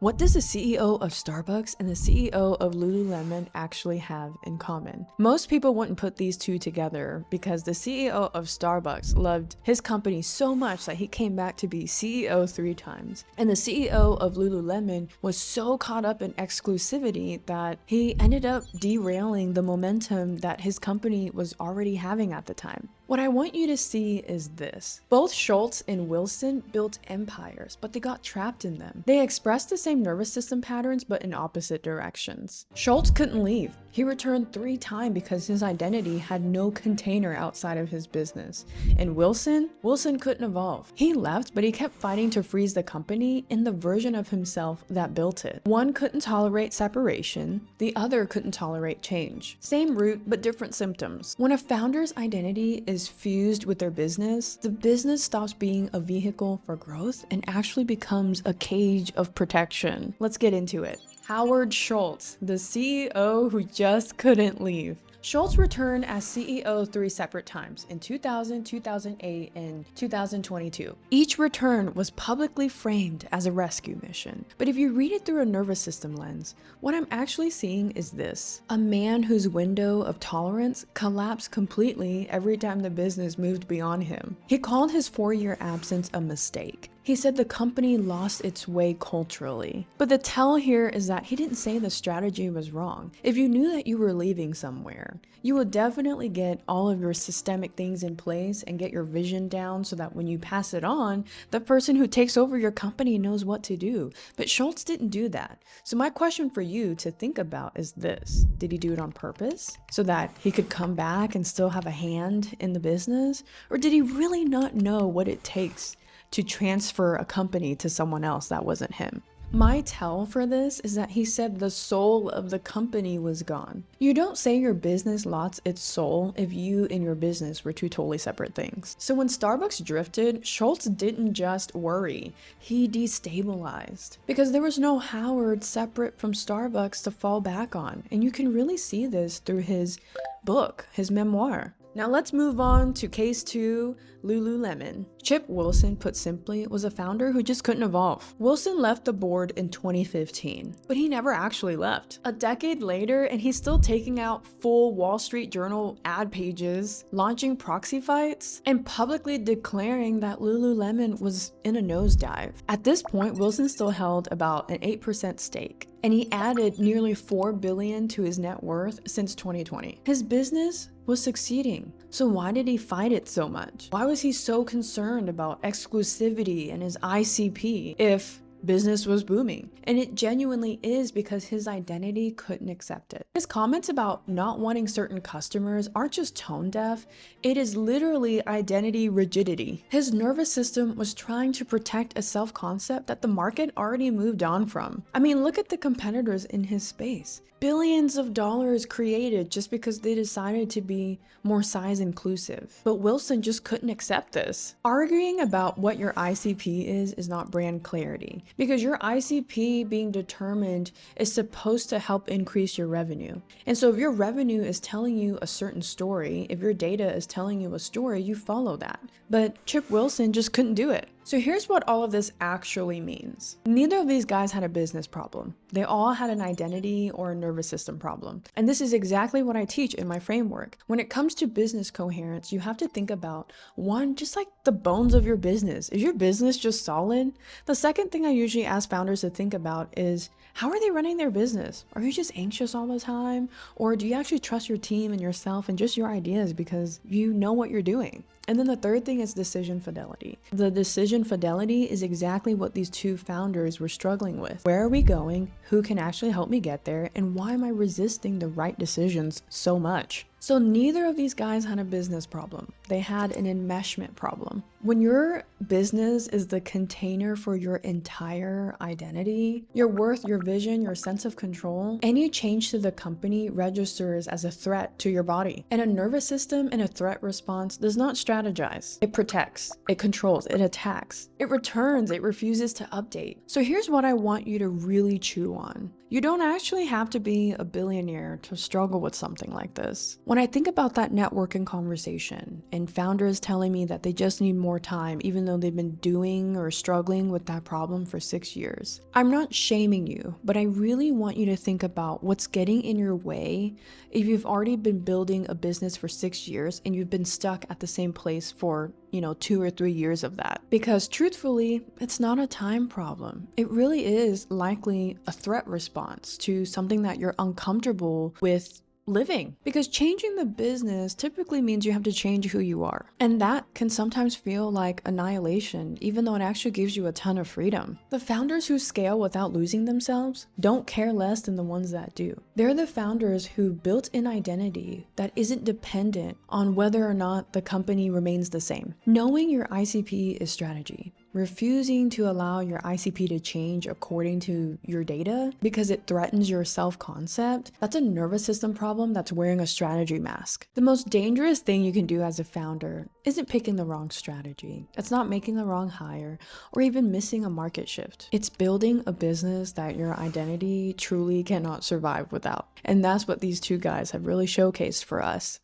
What does the CEO of Starbucks and the CEO of Lululemon actually have in common? Most people wouldn't put these two together because the CEO of Starbucks loved his company so much that he came back to be CEO 3 times. And the CEO of Lululemon was so caught up in exclusivity that he ended up derailing the momentum that his company was already having at the time. What I want you to see is this. Both Schultz and Wilson built empires, but they got trapped in them. They expressed the same nervous system patterns, but in opposite directions. Schultz couldn't leave. He returned 3 times because his identity had no container outside of his business. And Wilson couldn't evolve. He left, but he kept fighting to freeze the company in the version of himself that built it. One couldn't tolerate separation, the other couldn't tolerate change. Same root, but different symptoms. When a founder's identity is fused with their business, the business stops being a vehicle for growth and actually becomes a cage of protection. Let's get into it. Howard Schultz, the CEO who just couldn't leave. Schultz returned as CEO 3 separate times in 2000, 2008, and 2022. Each return was publicly framed as a rescue mission. But if you read it through a nervous system lens, what I'm actually seeing is this: a man whose window of tolerance collapsed completely every time the business moved beyond him. He called his 4-year absence a mistake. He said the company lost its way culturally. But the tell here is that he didn't say the strategy was wrong. If you knew that you were leaving somewhere, you would definitely get all of your systemic things in place and get your vision down so that when you pass it on, the person who takes over your company knows what to do. But Schultz didn't do that. So my question for you to think about is this: did he do it on purpose so that he could come back and still have a hand in the business? Or did he really not know what it takes to transfer a company to someone else that wasn't him? My tell for this is that he said the soul of the company was gone. You don't say your business lost its soul if you and your business were 2 totally separate things. So when Starbucks drifted, Schultz didn't just worry, he destabilized. Because there was no Howard separate from Starbucks to fall back on. And you can really see this through his book, his memoir. Now let's move on to case 2, Lululemon. Chip Wilson, put simply, was a founder who just couldn't evolve. Wilson left the board in 2015, but he never actually left. A decade later, and he's still taking out full Wall Street Journal ad pages, launching proxy fights, and publicly declaring that Lululemon was in a nosedive. At this point, Wilson still held about an 8% stake, and he added nearly $4 billion to his net worth since 2020. His business was succeeding. So why did he fight it so much? Why was he so concerned about exclusivity and his ICP if business was booming? And it genuinely is because his identity couldn't accept it. His comments about not wanting certain customers aren't just tone deaf, it is literally identity rigidity. His nervous system was trying to protect a self-concept that the market already moved on from. I mean, look at the competitors in his space. Billions of dollars created just because they decided to be more size inclusive. But Wilson just couldn't accept this. Arguing about what your ICP is not brand clarity, because your ICP being determined is supposed to help increase your revenue. And so if your revenue is telling you a certain story, if your data is telling you a story, you follow that. But Chip Wilson just couldn't do it. So here's what all of this actually means. Neither of these guys had a business problem. They all had an identity or a nervous system problem. And this is exactly what I teach in my framework. When it comes to business coherence, you have to think about, one, just like the bones of your business. Is your business just solid? The second thing I usually ask founders to think about is, how are they running their business? Are you just anxious all the time? Or do you actually trust your team and yourself and just your ideas because you know what you're doing? And then the third thing is decision fidelity. The decision fidelity is exactly what these 2 founders were struggling with. Where are we going? Who can actually help me get there? And why am I resisting the right decisions so much? So neither of these guys had a business problem. They had an enmeshment problem. When your business is the container for your entire identity, your worth, your vision, your sense of control, any change to the company registers as a threat to your body. And a nervous system in a threat response does not strategize. It protects, it controls, it attacks, it returns, it refuses to update. So here's what I want you to really chew on. You don't actually have to be a billionaire to struggle with something like this. When I think about that networking conversation and founders telling me that they just need more time, even though they've been doing or struggling with that problem for 6 years, I'm not shaming you, but I really want you to think about what's getting in your way if you've already been building a business for 6 years and you've been stuck at the same place for 2 or 3 years of that. Because truthfully, it's not a time problem. It really is likely a threat response to something that you're uncomfortable with living. Because changing the business typically means you have to change who you are. And that can sometimes feel like annihilation, even though it actually gives you a ton of freedom. The founders who scale without losing themselves don't care less than the ones that do. They're the founders who built an identity that isn't dependent on whether or not the company remains the same. Knowing your ICP is strategy. Refusing to allow your ICP to change according to your data because it threatens your self-concept, that's a nervous system problem that's wearing a strategy mask. The most dangerous thing you can do as a founder isn't picking the wrong strategy. It's not making the wrong hire or even missing a market shift. It's building a business that your identity truly cannot survive without. And that's what these two guys have really showcased for us.